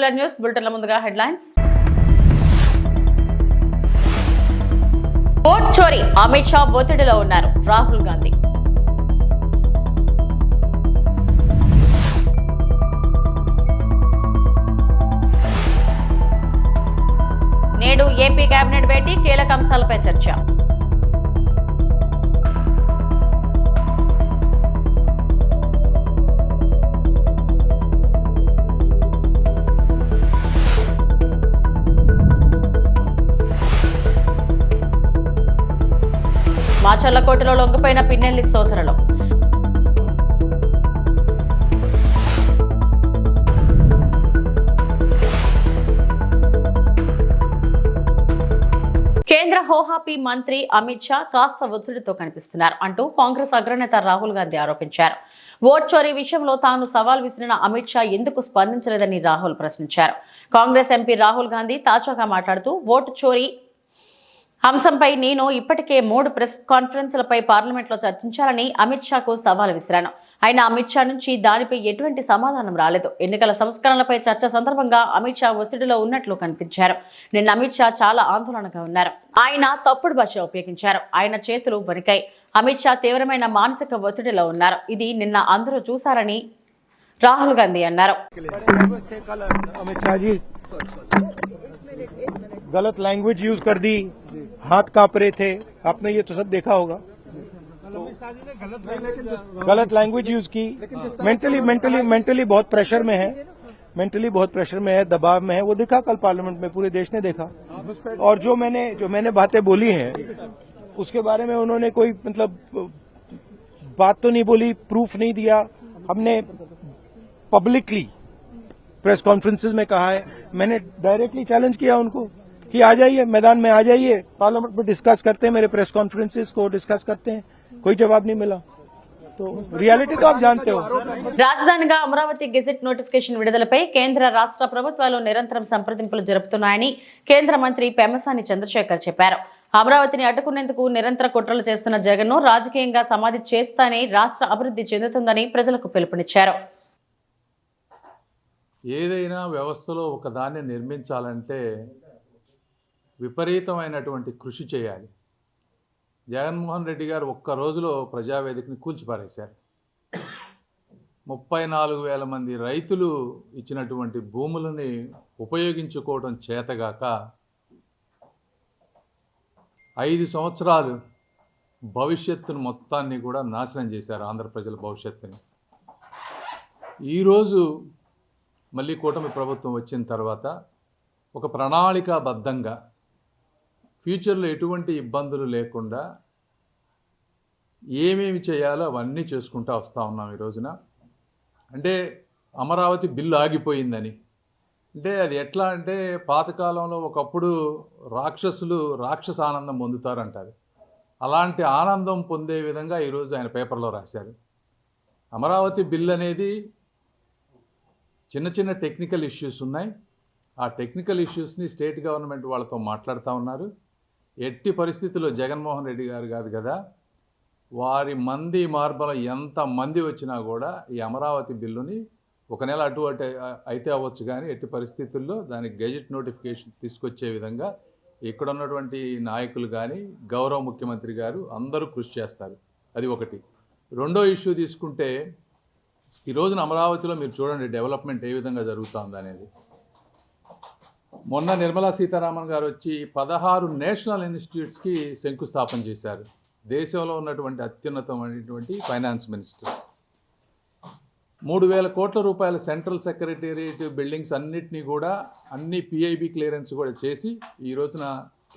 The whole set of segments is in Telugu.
రెగ్యులర్ న్యూస్ బులెటిన్ల ముందుగా హెడ్లైన్స్. ఓట్ చోరీ, అమిత్ షా ఒత్తిడిలో ఉన్నారు. రాహుల్ గాంధీ. నేడు ఏపీ కేబినెట్ భేటీ, కీలక అంశాలపై చర్చ. మాచర్లకోటలో లొంగిపోయిన పిన్నెల్లి సోదరులు. కేంద్ర హోంశాఖ మంత్రి అమిత్ షా కాస్త ఒత్తిడితో కనిపిస్తున్నారు అంటూ కాంగ్రెస్ అగ్రనేత రాహుల్ గాంధీ ఆరోపించారు. ఓట్ చోరీ విషయంలో తాను సవాల్ విసిరిన అమిత్ షా ఎందుకు స్పందించలేదని రాహుల్ ప్రశ్నించారు. కాంగ్రెస్ ఎంపీ రాహుల్ గాంధీ తాజాగా మాట్లాడుతూ ఓటు చోరీ అంశంపై నేను ఇప్పటికే 3 ప్రెస్ కాన్ఫరెన్స్లపై పార్లమెంట్లో చర్చించాలని అమిత్ షాకు సవాల్ విసిరాను. అయినా అమిత్ షా నుంచి దానిపై ఎటువంటి సమాధానం రాలేదు. ఎన్నికల సంస్కరణలపై చర్చ సందర్భంగా అమిత్ షా ఒత్తిడిలో ఉన్నట్లు కనిపించారు. నిన్న అమిత్ షా చాలా ఆందోళనగా ఉన్నారు. ఆయన తప్పుడు భాష ఉపయోగించారు. ఆయన చేతులు వణికాయి. అమిత్ షా తీవ్రమైన మానసిక ఒత్తిడిలో ఉన్నారు. ఇది నిన్న అందరూ చూశారని రాహుల్ గాంధీ అన్నారు. गलत लैंग्वेज यूज कर दी, हाथ कांप रहे थे, आपने ये तो सब देखा होगा. गलत लैंग्वेज यूज की, मेंटली बहुत प्रेशर में है, दबाव में है. वो देखा कल पार्लियामेंट में, पूरे देश ने देखा. और जो मैंने बातें बोली हैं उसके बारे में उन्होंने कोई बात तो नहीं बोली, प्रूफ नहीं दिया. हमने पब्लिकली प्रेस कॉन्फ्रेंसेस में कहा है. मैंने डायरेक्टली चैलेंज किया उनको कि आ जाइए, मैदान में आ जाइए, पार्लियामेंट में डिस्कस करते हैं, मेरे प्रेस कॉन्फ्रेंसेस को डिस्कस करते हैं. कोई जवाब नहीं मिला. तो रियलिटी तो आप जानते हो. రాజధానిగా అమరావతి గెజెట్ నోటిఫికేషన్ విడుదలపై కేంద్ర రాష్ట్ర ప్రభుత్వాలు నిరంతరం సంప్రదింపులు జరుపుతున్నాయని కేంద్ర మంత్రి పెమ్మసాని చంద్రశేఖర్ చెప్పారు. అమరావతిని అడ్డుకునేందుకు నిరంతర కుట్రలు చేస్తున్న జగన్ను రాజకీయంగా సమాధి చేస్తానే రాష్ట్ర అభివృద్ధి చెందుతుందని ప్రజలకు పిలుపునిచ్చారు. ఏదైనా వ్యవస్థలో ఒక దాన్ని నిర్మించాలంటే విపరీతమైనటువంటి కృషి చేయాలి. జగన్మోహన్ రెడ్డి గారు ఒక్క రోజులో ప్రజావేదికని కూల్చిపారేశారు. 34,000 మంది రైతులు ఇచ్చినటువంటి భూములని ఉపయోగించుకోవడం చేతగాక 5 సంవత్సరాలు భవిష్యత్తును మొత్తాన్ని కూడా నాశనం చేశారు, ఆంధ్ర ప్రజల భవిష్యత్తుని. ఈరోజు మళ్ళీ కూటమి ప్రభుత్వం వచ్చిన తర్వాత ఒక ప్రణాళికాబద్ధంగా ఫ్యూచర్లో ఎటువంటి ఇబ్బందులు లేకుండా ఏమేమి చేయాలో అవన్నీ చేసుకుంటూ వస్తూ ఉన్నాం. ఈ రోజున అంటే అమరావతి బిల్లు ఆగిపోయిందని అంటే అది ఎట్లా అంటే పాతకాలంలో ఒకప్పుడు రాక్షస ఆనందం పొందుతారంటారు. అలాంటి ఆనందం పొందే విధంగా ఈరోజు ఆయన పేపర్లో రాశారు. అమరావతి బిల్ అనేది చిన్న టెక్నికల్ ఇష్యూస్ ఉన్నాయి. ఆ టెక్నికల్ ఇష్యూస్ని స్టేట్ గవర్నమెంట్ వాళ్ళతో మాట్లాడుతూ ఉన్నారు. ఎట్టి పరిస్థితుల్లో జగన్మోహన్ రెడ్డి గారు కాదు కదా, వారి మంది మార్బలం ఎంత మంది వచ్చినా కూడా ఈ అమరావతి బిల్లుని ఒక నెల అటు అయితే అవ్వచ్చు, కానీ ఎట్టి పరిస్థితుల్లో దానికి గెజెట్ నోటిఫికేషన్ తీసుకొచ్చే విధంగా ఇక్కడ ఉన్నటువంటి నాయకులు కానీ గౌరవ ముఖ్యమంత్రి గారు అందరూ కృషి చేస్తారు. అది ఒకటి. రెండో ఇష్యూ తీసుకుంటే ఈ రోజున అమరావతిలో మీరు చూడండి డెవలప్మెంట్ ఏ విధంగా జరుగుతుంది అనేది. మొన్న నిర్మలా సీతారామన్ గారు వచ్చి 16 నేషనల్ ఇన్స్టిట్యూట్స్కి శంకుస్థాపన చేశారు. దేశంలో ఉన్నటువంటి అత్యున్నతమైనటువంటి ఫైనాన్స్ మినిస్టర్. 3,000 కోట్ల రూపాయల సెంట్రల్ సెక్రటేరియట్ బిల్డింగ్స్ అన్నిటినీ కూడా అన్ని PIB క్లియరెన్స్ కూడా చేసి ఈ రోజున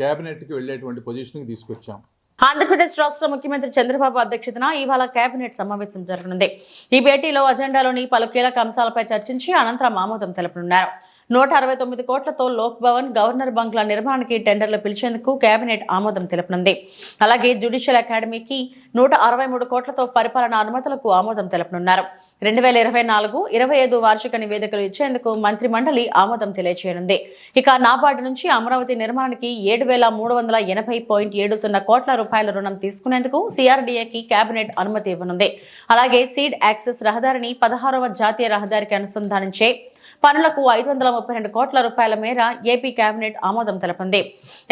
క్యాబినెట్కి వెళ్ళేటువంటి పొజిషన్కి తీసుకొచ్చాం. ఆంధ్రప్రదేశ్ రాష్ట్ర ముఖ్యమంత్రి చంద్రబాబు అధ్యక్షతన ఇవాళ కేబినెట్ సమావేశం జరగనుంది. ఈ భేటీలో అజెండాలోని పలు కీలక అంశాలపై చర్చించి అనంతరం ఆమోదం తెలపనున్నారు. 169 కోట్లతో లోక్ భవన్, గవర్నర్ బంగ్లా నిర్మాణానికి టెండర్లు పిలిచేందుకు కేబినెట్ ఆమోదం తెలపనుంది. అలాగే జ్యుడిషియల్ అకాడమీకి 163 కోట్లతో పరిపాలనా అనుమతులకు ఆమోదం తెలపనున్నారు. 2024-25 వార్షిక నివేదికలు ఇచ్చేందుకు మంత్రి మండలి ఆమోదం తెలియజేయనుంది. ఇక నాబార్డు నుంచి అమరావతి నిర్మాణానికి 7,380.70 కోట్ల రూపాయల రుణం తీసుకునేందుకు CRDAకి కేబినెట్ అనుమతి ఇవ్వనుంది. అలాగే సీడ్ యాక్సెస్ రహదారిని 16వ జాతీయ రహదారికి అనుసంధానించే పనులకు 532 కోట్ల రూపాయల మేర ఏపీ కేబినెట్ ఆమోదం తెలిపింది.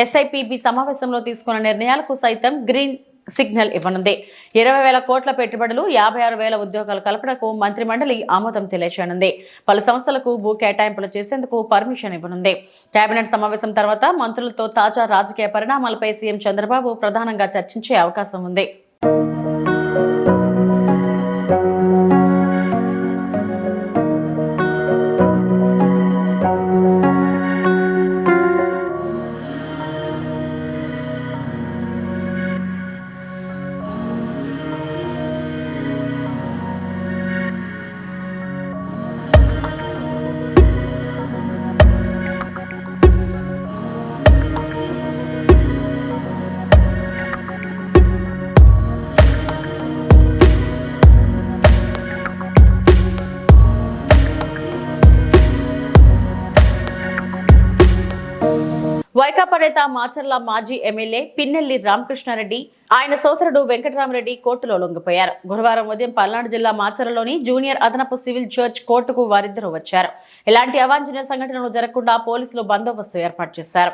ఎస్ఐపిబి సమావేశంలో తీసుకున్న నిర్ణయాలకు సైతం గ్రీన్ సిగ్నల్ ఇవ్వనుంది. 20,000 కోట్ల పెట్టుబడులు, 56,000 ఉద్యోగాల కల్పనకు మంత్రి మండలి ఆమోదం తెలియజేయనుంది. పలు సంస్థలకు భూ కేటాయింపులు చేసేందుకు పర్మిషన్ ఇవ్వనుంది. కేబినెట్ సమావేశం తర్వాత మంత్రులతో తాజా రాజకీయ పరిణామాలపై సీఎం చంద్రబాబు ప్రధానంగా చర్చించే అవకాశం ఉంది. వైకాపా నేత మాచర్ల మాజీ ఎమ్మెల్యే పిన్నెల్లి రామకృష్ణారెడ్డి, ఆయన సోదరుడు వెంకటరామరెడ్డి కోర్టులో లొంగిపోయారు. గురువారం ఉదయం పల్నాడు జిల్లా మాచర్లలోని జూనియర్ అదనపు సివిల్ జడ్జ్ కోర్టుకు వారిద్దరూ వచ్చారు. ఎలాంటి అవాంఛనీయ సంఘటనలు జరగకుండా పోలీసులు బందోబస్తు ఏర్పాటు చేశారు.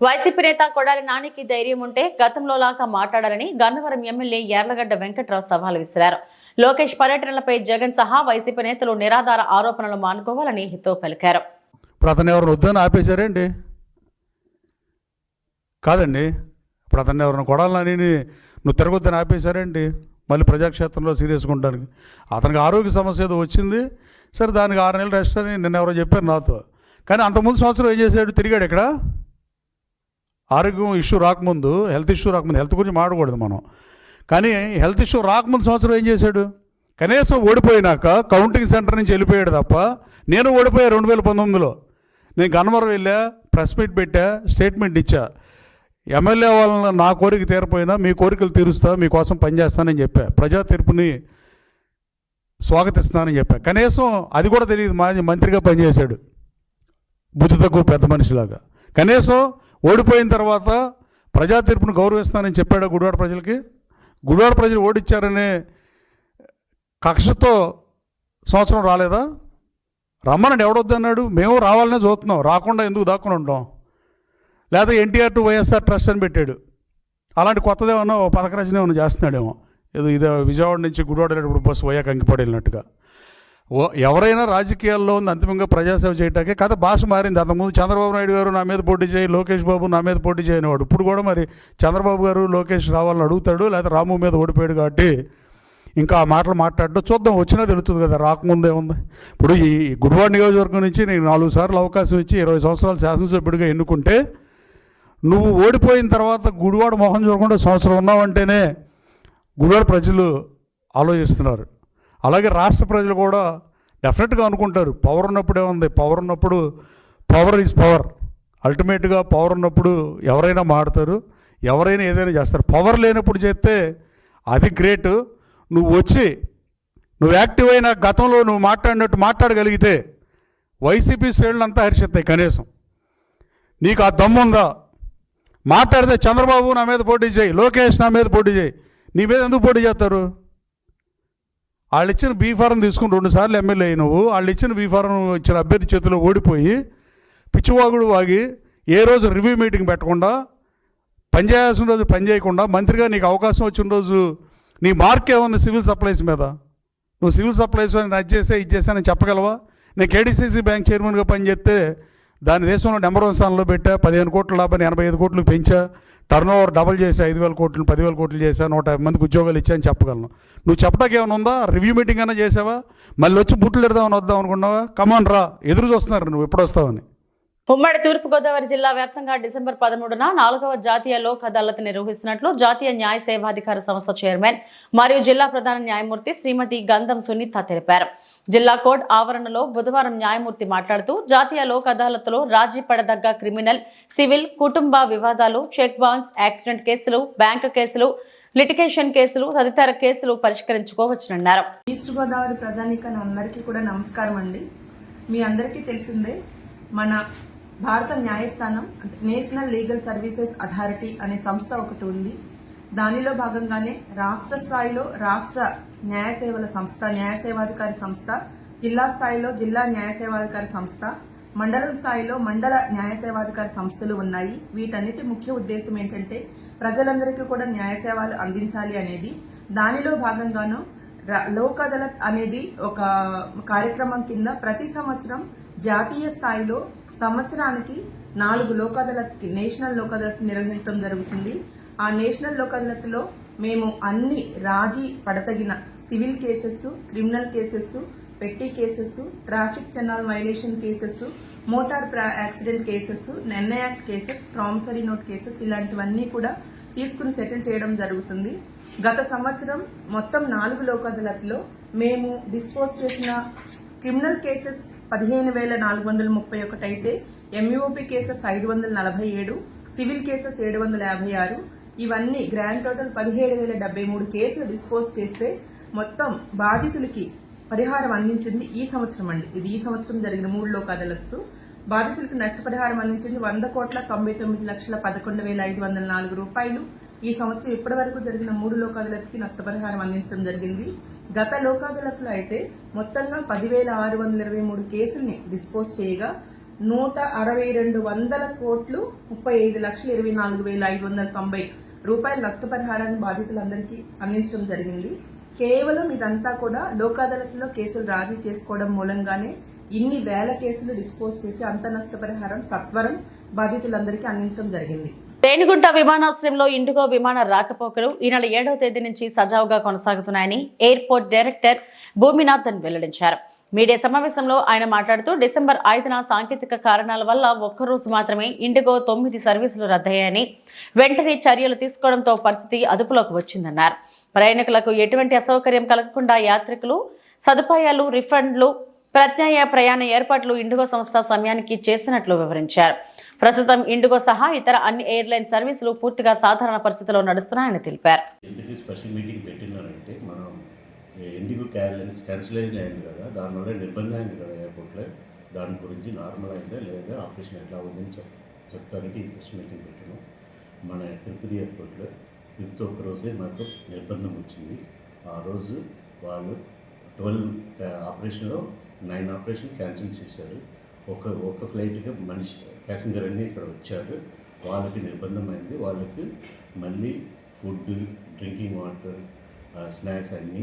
వైసీపీ నేత కొడాలి నానికి ధైర్యం ఉంటే గతంలో లాగా మాట్లాడాలని గన్నవరం ఎమ్మెల్యే యార్లగడ్డ వెంకట్రావు సవాల్ విసిరారు. లోకేష్ పర్యటనలపై జగన్ సహా వైసీపీ నేతలు నిరాధార ఆరోపణలు మానుకోవాలని హితవు పలికారు. ఇప్పుడు అతను ఎవరిని వద్దని ఆపేశారేంటి? కాదండి, ఇప్పుడు అతన్ని ఎవరిని కొడాలని నువ్వు తిరగొద్దని ఆపేశారేంటి? మళ్ళీ ప్రజాక్షేత్రంలో సీరియస్గా ఉండడానికి. అతనికి ఆరోగ్య సమస్య ఏదో వచ్చింది, సరే దానికి 6 నెలలు రెస్ట్ అని నిన్న ఎవరో చెప్పారు నాతో. కానీ అంతకుముందు సంవత్సరం ఏం చేశాడు? తిరిగాడు ఇక్కడ. ఆరోగ్యం ఇష్యూ రాకముందు, హెల్త్ ఇష్యూ రాకముందు, హెల్త్ గురించి మాట్లాడకూడదు మనం, కానీ హెల్త్ ఇష్యూ రాకముందు సంవత్సరం ఏం చేశాడు? కనీసం ఓడిపోయినాక కౌంటింగ్ సెంటర్ నుంచి వెళ్ళిపోయాడు తప్ప. నేను ఓడిపోయా 2019లో. నేను గన్నవరం వెళ్ళా, ప్రెస్ మీట్ పెట్టా, స్టేట్మెంట్ ఇచ్చా. ఎమ్మెల్యే వాళ్ళని నా కోరిక తీరపోయినా మీ కోరికలు తీరుస్తా, మీకోసం పనిచేస్తానని చెప్పా. ప్రజా తీర్పుని స్వాగతిస్తానని చెప్పా. కనీసం అది కూడా తెలియదు. మంత్రిగా పనిచేశాడు, బుద్ధి తక్కువ పెద్ద మనిషిలాగా. కనీసం ఓడిపోయిన తర్వాత ప్రజా తీర్పును గౌరవిస్తానని చెప్పాడు గుడివాడ ప్రజలకి. గుడివాడ ప్రజలు ఓడిచ్చారనే కక్షతో సంవత్సరం రాలేదా? రమ్మనండి, ఎవడొద్దన్నాడు? మేము రావాలనే చూస్తున్నాం, రాకుండా ఎందుకు దాక్కుని ఉంటాం? లేదా ఎన్టీఆర్ టు వైఎస్ఆర్ ట్రస్ట్ అని పెట్టాడు. అలాంటి కొత్తదేమన్నా పథక రచన ఏమన్నా చేస్తున్నాడేమో. ఏదో ఇదే విజయవాడ నుంచి గుడివాడ వెళ్ళేటప్పుడు బస్సు పోయాక అంకిపడి వెళ్ళినట్టుగా. ఎవరైనా రాజకీయాల్లో ఉంది అంతిమంగా ప్రజాసేవ చేయటాకే. కథ భాష మారింది. అంతకుముందు చంద్రబాబు నాయుడు గారు నా మీద పోటీ చేయి, లోకేష్ బాబు నా మీద పోటీ చేయనివాడు. ఇప్పుడు కూడా మరి చంద్రబాబు గారు లోకేష్ రావాలని అడుగుతాడు, లేదా రాము మీద ఓడిపోయాడు కాబట్టి ఇంకా ఆ మాటలు మాట్లాడడం చూద్దాం, వచ్చినా తెలుస్తుంది కదా, రాకముందే ఉంది. ఇప్పుడు ఈ గుడివాడ నియోజకవర్గం నుంచి నేను 4 సార్లు అవకాశం ఇచ్చి 20 సంవత్సరాలు శాసనసభ్యుడిగా ఎన్నుకుంటే, నువ్వు ఓడిపోయిన తర్వాత గుడివాడ మొహం చూడకుండా సంవత్సరం ఉన్నావంటేనే గుడివాడ ప్రజలు ఆలోచిస్తున్నారు. అలాగే రాష్ట్ర ప్రజలు కూడా డెఫినెట్గా అనుకుంటారు, పవర్ ఉన్నప్పుడే ఉంది. పవర్ ఉన్నప్పుడు పవర్ ఈజ్ పవర్. అల్టిమేట్గా పవర్ ఉన్నప్పుడు ఎవరైనా మాడతారు. ఎవరైనా ఏదైనా చేస్తారు. పవర్ లేనప్పుడు చేస్తే అది గ్రేట్. నువ్వు వచ్చి నువ్వు యాక్టివ్ అయిన గతంలో నువ్వు మాట్లాడినట్టు మాట్లాడగలిగితే వైసీపీ శ్రేణులు అంతా హర్షిస్తాయి. కనీసం నీకు ఆ దమ్ముందా? మాట్లాడితే చంద్రబాబు నా మీద పోటీ చేయి, లోకేష్ నా మీద పోటీ చేయి. నీ మీద ఎందుకు పోటీ చేస్తారు? వాళ్ళు ఇచ్చిన బీఫారం తీసుకుని 2 సార్లు ఎమ్మెల్యే అయినవు. వాళ్ళు ఇచ్చిన బీఫారం ఇచ్చిన అభ్యర్థి చేతిలో ఓడిపోయి పిచ్చివాగుడు వాగి ఏ రోజు రివ్యూ మీటింగ్ పెట్టకుండా, పనిచేయాల్సిన రోజు పని చేయకుండా, మంత్రిగా నీకు అవకాశం వచ్చిన రోజు నీ మార్క్ ఏముంది సివిల్ సప్లైస్ మీద? నువ్వు సివిల్ సప్లైస్ అది చేసానని చెప్పగలవా? నేను కేడీసీసీ బ్యాంక్ చైర్మన్గా పనిచేస్తే దాని దేశంలో నెంబర్ 1 స్థానంలో పెట్టా. 15 కోట్ల లాభాన్ని 85 కోట్లు పెంచా. టర్న్ ఓవర్ డబుల్ చేశా. 5,000 కోట్లు 10,000 కోట్లు చేశా. 150 మందికి ఉద్యోగాలు ఇచ్చా అని చెప్పగలను. నువ్వు చెప్పడానికి ఏమైనా ఉందా? రివ్యూ మీటింగ్ అయినా చేసావా? మళ్ళీ వచ్చి బుట్లు ఎడదామని వద్దాం అనుకున్నావా? కమాన్ రా, ఎదురు చూస్తున్నారు నువ్వు ఎప్పుడు వస్తావని. ఉమ్మడి తూర్పుగోదావరి జిల్లా వ్యాప్తంగా డిసెంబర్ 13న 4వ జాతీయ లోక్ అదాలత్ నిర్వహిస్తున్నట్లు జాతీయ న్యాయ సేవాధికార సంస్థ చైర్మన్ మరియు జిల్లా ప్రధాన న్యాయమూర్తి శ్రీమతి గంధం సునీత తెలిపారు. జిల్లా కోర్టు ఆవరణలో బుధవారం న్యాయమూర్తి మాట్లాడుతూ జాతీయ లోక్ అదాలత్లో రాజీ పడదగ్గ క్రిమినల్, సివిల్, కుటుంబ వివాదాలు, చెక్ బౌన్స్, యాక్సిడెంట్ కేసులు, బ్యాంకు కేసులు, లిటిగేషన్ కేసులు తదితర కేసులు పరిష్కరించుకోవచ్చునన్నారు. ఈస్ట్ గోదావరి ప్రజానీకాన్ని అందరికీ కూడా నమస్కారం అండి. మీ అందరికీ తెలిసిందే, మన భారత న్యాయస్థానం అంటే నేషనల్ లీగల్ సర్వీసెస్ అథారిటీ అనే సంస్థ ఒకటి ఉంది. దానిలో భాగంగానే రాష్ట్ర స్థాయిలో రాష్ట్ర న్యాయ సేవల సంస్థ, న్యాయ సేవాధికారి సంస్థ, జిల్లా స్థాయిలో జిల్లా న్యాయ సేవాధికారి సంస్థ, మండలం స్థాయిలో మండల న్యాయ సేవాధికారి సంస్థలు ఉన్నాయి. వీటన్నిటి ముఖ్య ఉద్దేశం ఏంటంటే ప్రజలందరికీ కూడా న్యాయ సేవలు అందించాలి అనేది. దానిలో భాగంగాను లోక్ అదాలత్ అనేది ఒక కార్యక్రమం కింద ప్రతి సంవత్సరం జాతీయ స్థాయిలో సంవత్సరానికి 4 లోక్ అదాలత్ నేషనల్ లోక్ అదాలత్ నిర్వహించడం జరుగుతుంది. ఆ నేషనల్ లోక్ అదాలత్ లో మేము అన్ని రాజీ పడతగిన civil cases, criminal cases, petty cases, traffic challan violation cases, motor accident cases, NI act cases, promissory note cases ఇలాంటివన్నీ కూడా తీసుకుని సెటిల్ చేయడం జరుగుతుంది. గత సంవత్సరం మొత్తం 4 లోక్ అదాలత్లో మేము డిస్పోజ్ చేసిన క్రిమినల్ కేసెస్ 15,431 అయితే ఎంయూఓపీ కేసెస్ 547, సివిల్ కేసెస్ 756, ఇవన్నీ గ్రాండ్ టోటల్ 17,073 కేసులు డిస్పోజ్ చేస్తే మొత్తం బాధితులకి పరిహారం అందించింది ఈ సంవత్సరం అండి. ఇది ఈ సంవత్సరం జరిగిన 3 లోక్ అదాలత్స్. బాధితులకు నష్టపరిహారం అందించింది 1,99,11,504 రూపాయలు. ఈ సంవత్సరం ఇప్పటి వరకు జరిగిన 3 లోక్ అదాలత్కి నష్టపరిహారం అందించడం జరిగింది. గత లోక్ అదాలత్లో అయితే మొత్తంగా 10,623 కేసుల్ని డిస్పోజ్ చేయగా 162 కోట్లు 35,24,590 రూపాయల నష్టపరిహారాన్ని బాధితులందరికీ అందించడం జరిగింది. కేవలం ఇదంతా కూడా లోక్ అదాలత్లో కేసులు రాజీ చేసుకోవడం మూలంగానే ఇన్ని వేల కేసులు డిస్పోజ్ చేసి అంత నష్టపరిహారం సత్వరం బాధితులందరికీ అందించడం జరిగింది. రేణిగుంట విమానాశ్రయంలో ఇండిగో విమాన రాకపోకలు ఈ నెల 7వ తేదీ నుంచి సజావుగా కొనసాగుతున్నాయని ఎయిర్పోర్ట్ డైరెక్టర్ భూమినాథన్ వెల్లడించారు. మీడియా సమావేశంలో ఆయన మాట్లాడుతూ డిసెంబర్ 5న సాంకేతిక కారణాల వల్ల ఒక్కరోజు మాత్రమే ఇండిగో 9 సర్వీసులు రద్దయ్యాయని, వెంటనే చర్యలు తీసుకోవడంతో పరిస్థితి అదుపులోకి వచ్చిందన్నారు. ప్రయాణికులకు ఎటువంటి అసౌకర్యం కలగకుండా యాత్రికులు సదుపాయాలు, రిఫండ్లు, ప్రత్యాయ ప్రయాణ ఏర్పాట్లు ఇండిగో సంస్థ సమయానికి చేసినట్లు వివరించారు. ప్రస్తుతం ఇండిగో సహా ఇతర అన్ని ఎయిర్లైన్ సర్వీసులు పూర్తిగా సాధారణ పరిస్థితిలో నడుస్తున్నాయని తెలిపారు. స్పెషల్ మీటింగ్ పెట్టినారంటే మనం ఇండిగో క్యాన్సిలేషన్ అయింది కదా, దానివల్ల నిర్బంధం అయింది కదా ఎయిర్పోర్ట్లో. దాని గురించి నార్మల్ అయిందా లేదా, ఆపరేషన్ ఎట్లా ఉందని చెప్తానికి స్పెషల్ మీటింగ్ పెట్టినాం. మన తిరుపతి ఎయిర్పోర్ట్లో 5th ఒక రోజే మాకు నిర్బంధం వచ్చింది. ఆ రోజు వాళ్ళు 12 ఆపరేషన్లో 9 ఆపరేషన్ క్యాన్సిల్ చేశారు. ఒక ఫ్లైట్గా ప్యాసింజర్ అన్నీ ఇక్కడ వచ్చారు. వాళ్ళకి నిర్బంధం అయింది. వాళ్ళకి మళ్ళీ ఫుడ్, డ్రింకింగ్ వాటర్, స్నాక్స్ అన్నీ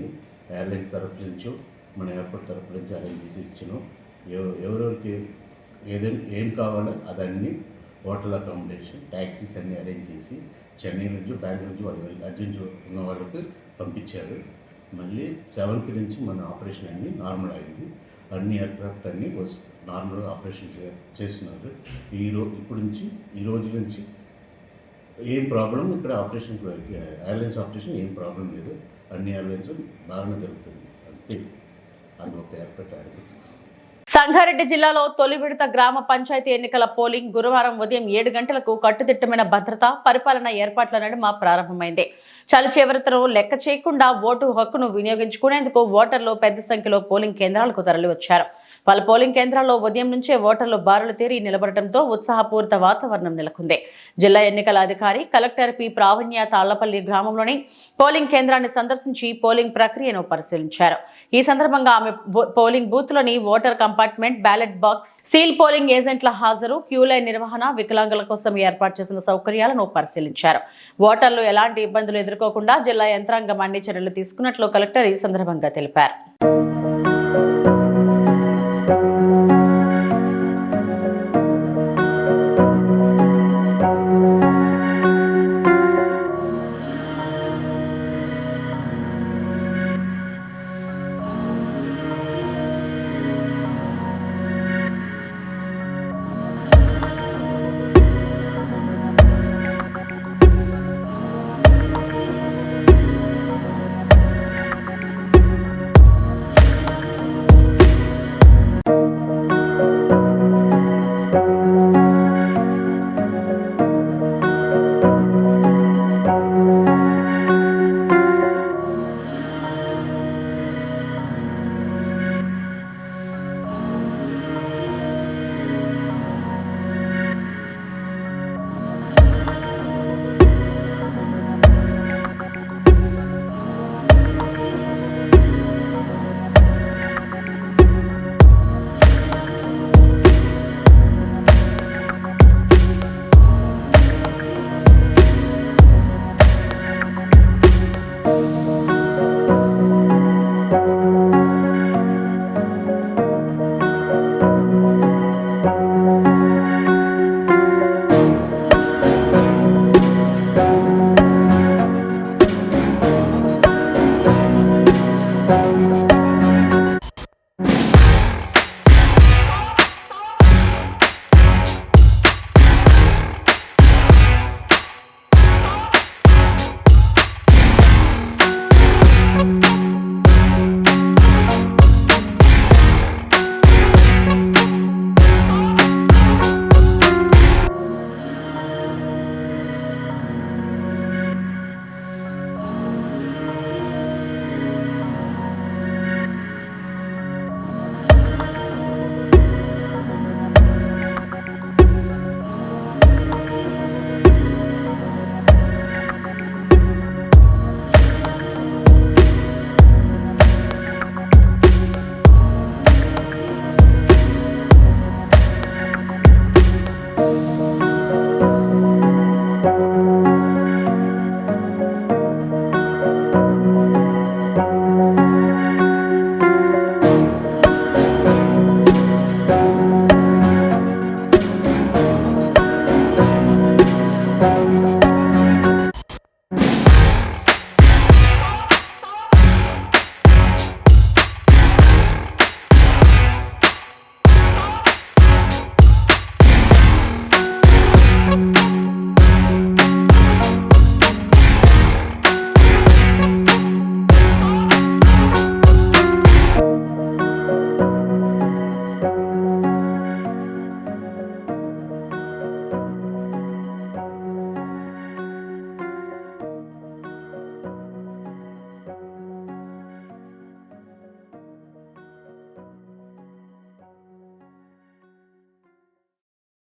ఎయిర్లైన్ తరఫు నుంచో మన ఎయిర్పోర్ట్ తరఫు నుంచి అరేంజ్ చేసి ఇచ్చినాం. ఎవరెవరికి ఏం కావాలో అదన్నీ హోటల్ అకామిడేషన్, ట్యాక్సీస్ అన్నీ అరేంజ్ చేసి చెన్నై నుంచి, బెంగళూరు నుంచి వాళ్ళు అర్జెంట్ ఉన్న వాళ్ళకి పంపించారు. మళ్ళీ 7th నుంచి మన ఆపరేషన్ అన్నీ నార్మల్ అయింది. అన్ని ఎయిర్క్రాఫ్ట్ అన్నీ నార్మల్ ఆపరేషన్ చేస్తున్నారు. ఇప్పుడు నుంచి ఈ రోజు నుంచి ఏం ప్రాబ్లం ఇక్కడ ఆపరేషన్, ఎయిర్లైన్స్ ఆపరేషన్ ఏం ప్రాబ్లం లేదు. అన్ని ఎయిర్లైన్స్ బాగానే జరుగుతుంది. అంతే, అది ఒక ఎయిర్క్రాఫ్ట్ సంగారెడ్డి జిల్లాలో తొలి విడత గ్రామ పంచాయతీ ఎన్నికల పోలింగ్ గురువారం ఉదయం 7 గంటలకు కట్టుదిట్టమైన భద్రత పరిపాలన ఏర్పాట్ల నడుమ ప్రారంభమైంది. చలి చివరితను లెక్క చేయకుండా ఓటు హక్కును వినియోగించుకునేందుకు ఓటర్లు పెద్ద సంఖ్యలో పోలింగ్ కేంద్రాలకు తరలివచ్చారు. పలు పోలింగ్ కేంద్రాల్లో ఉదయం నుంచే ఓటర్లు బారులు తీరి నిలబడటంతో ఉత్సాహపూరిత వాతావరణం నెలకొంది. జిల్లా ఎన్నికల అధికారి కలెక్టర్ పి ప్రావణ్య తాళ్లపల్లి గ్రామంలోని పోలింగ్ కేంద్రాన్ని సందర్శించి పోలింగ్ ప్రక్రియను పరిశీలించారు. ఈ సందర్భంగా ఆమె పోలింగ్ బూత్లోని voter compartment, ballot box, seal polling ఏజెంట్ల హాజరు, క్యూలైన్ నిర్వహణ, వికలాంగుల కోసం ఏర్పాటు చేసిన సౌకర్యాలను పరిశీలించారు. ఓటర్లు ఎలాంటి ఇబ్బందులు ఎదుర్కోకుండా జిల్లా యంత్రాంగం అన్ని చర్యలు తీసుకున్నట్లు కలెక్టర్ ఈ సందర్భంగా తెలిపారు.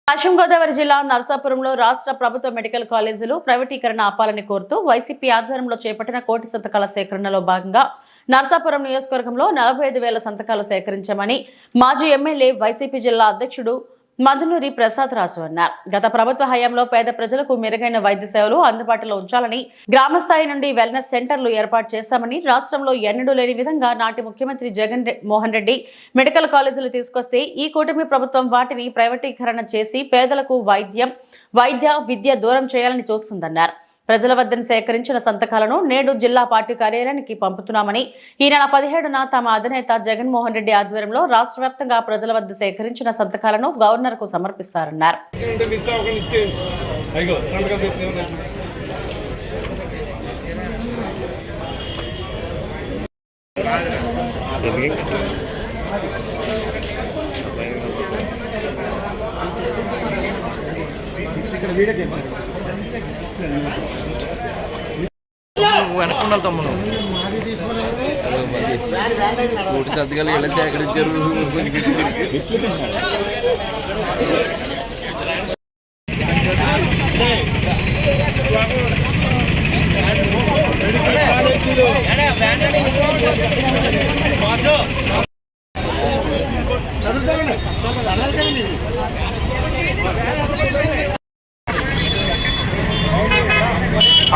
పశ్చిమ గోదావరి జిల్లా నరసాపురంలో రాష్ట్ర ప్రభుత్వ మెడికల్ కాలేజీలు ప్రైవేటీకరణ ఆపాలని కోరుతూ వైసీపీ ఆధ్వర్యంలో చేపట్టిన కోటి సంతకాల సేకరణలో భాగంగా నరసాపురం నియోజకవర్గంలో 45,000 సంతకాలు సేకరించామని మాజీ ఎమ్మెల్యే వైసీపీ జిల్లా అధ్యక్షుడు మధునూరి ప్రసాద్ రాజు అన్నారు. గత ప్రభుత్వ హయాంలో పేద ప్రజలకు మెరుగైన వైద్య సేవలు అందుబాటులో ఉంచాలని గ్రామ స్థాయి నుండి వెల్నెస్ సెంటర్లు ఏర్పాటు చేశామని, రాష్ట్రంలో ఎన్నడూ లేని విధంగా నాటి ముఖ్యమంత్రి జగన్ మోహన్ రెడ్డి మెడికల్ కాలేజీలు తీసుకొస్తే ఈ కూటమి ప్రభుత్వం వాటిని ప్రైవేటీకరణ చేసి పేదలకు విద్య దూరం చేయాలని చూస్తుందన్నారు. ప్రజల వద్దను సేకరించిన సంతకాలను నేడు జిల్లా పార్టీ కార్యాలయానికి పంపుతున్నామని, ఈ నెల 17న తమ అధినేత జగన్మోహన్ రెడ్డి ఆధ్వర్యంలో రాష్ట్ర వ్యాప్తంగా ప్రజల వద్ద సేకరించిన సంతకాలను గవర్నర్కు సమర్పిస్తారన్నారు. వెనక్కున్నాను తమ్ముడు కోటి సంతకాలు ఎలా సేకరించారు.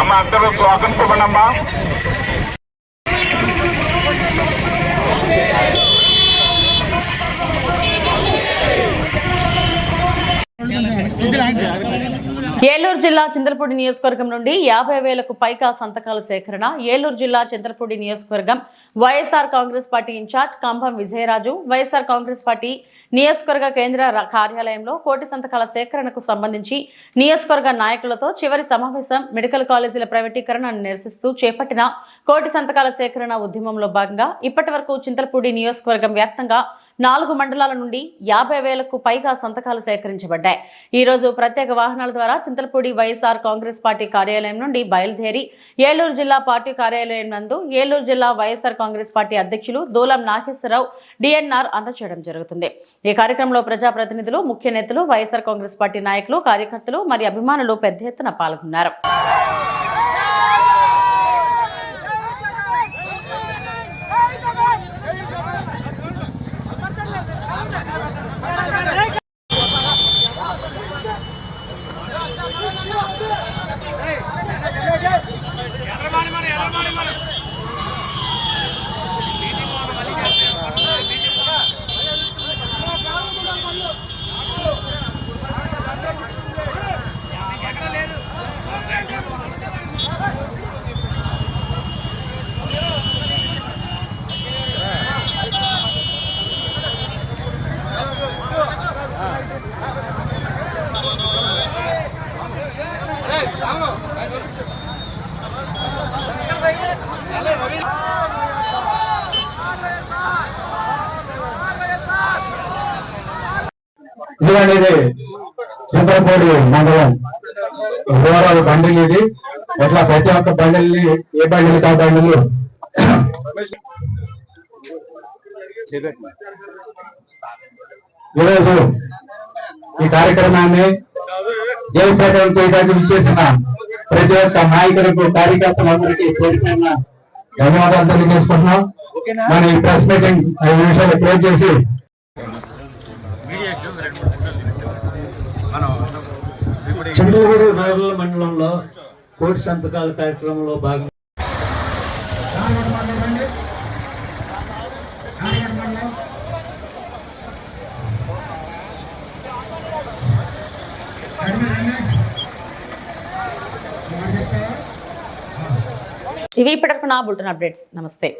అమ్మ అందరూ స్వాగతించమని అమ్మా. ఏలూరు జిల్లా చింతలపూడి నియోజకవర్గం నుండి 50,000కు పైగా సంతకాల సేకరణ. ఏలూరు జిల్లా చింతలపూడి నియోజకవర్గం YSR Congress party incharge Kambham Vijayaraju YSR Congress party నియోజకవర్గ కేంద్ర కార్యాలయంలో కోటి సంతకాల సేకరణకు సంబంధించి నియోజకవర్గ నాయకులతో చివరి సమావేశం. మెడికల్ కాలేజీల ప్రైవేటీకరణను నిరసిస్తూ చేపట్టిన కోటి సంతకాల సేకరణ ఉద్యమంలో భాగంగా ఇప్పటి వరకు చింతలపూడి నియోజకవర్గం వ్యాప్తంగా 4 మండలాల నుండి 50,000కు పైగా సంతకాలు సేకరించబడ్డాయి. ఈ రోజు ప్రత్యేక వాహనాల ద్వారా చింతలపూడి వైఎస్ఆర్ కాంగ్రెస్ పార్టీ కార్యాలయం నుండి బయలుదేరి ఏలూరు జిల్లా పార్టీ కార్యాలయం నందు ఏలూరు జిల్లా వైఎస్ఆర్ కాంగ్రెస్ పార్టీ అధ్యక్షులు దూలం నాగేశ్వరరావు డిఎన్ఆర్ అందజేయడం జరుగుతుంది. ఈ కార్యక్రమంలో ప్రజాప్రతినిధులు, ముఖ్య నేతలు, వైఎస్ఆర్ కాంగ్రెస్ పార్టీ నాయకులు, కార్యకర్తలు మరియు అభిమానులు పెద్ద ఎత్తున పాల్గొన్నారు. ఇదిగండి చింతలపూడి మండలం రూరల్ బండిల్. ఇది ఎట్లా ప్రతి ఒక్క బండిల్ని ఏ బండిలు కా బండిలు ఈరోజు ఈ కార్యక్రమాన్ని జయప్రదం చేయడానికి విచ్చేసిన ప్రతి ఒక్క నాయకులకు, కార్యకర్తలందరికీ పేరుపైన ధన్యవాదాలు తెలియజేసుకుంటున్నాం. మన ఈ ప్రెస్ మీటింగ్ 5 నిమిషాలు క్లోజ్ చేసి చింతలపూడి రూరల్ మండలంలో కోటి సంతకాల కార్యక్రమంలో భాగంగా ఇవి ఇప్పటివరకు నా బులెటిన్ అప్డేట్స్. నమస్తే.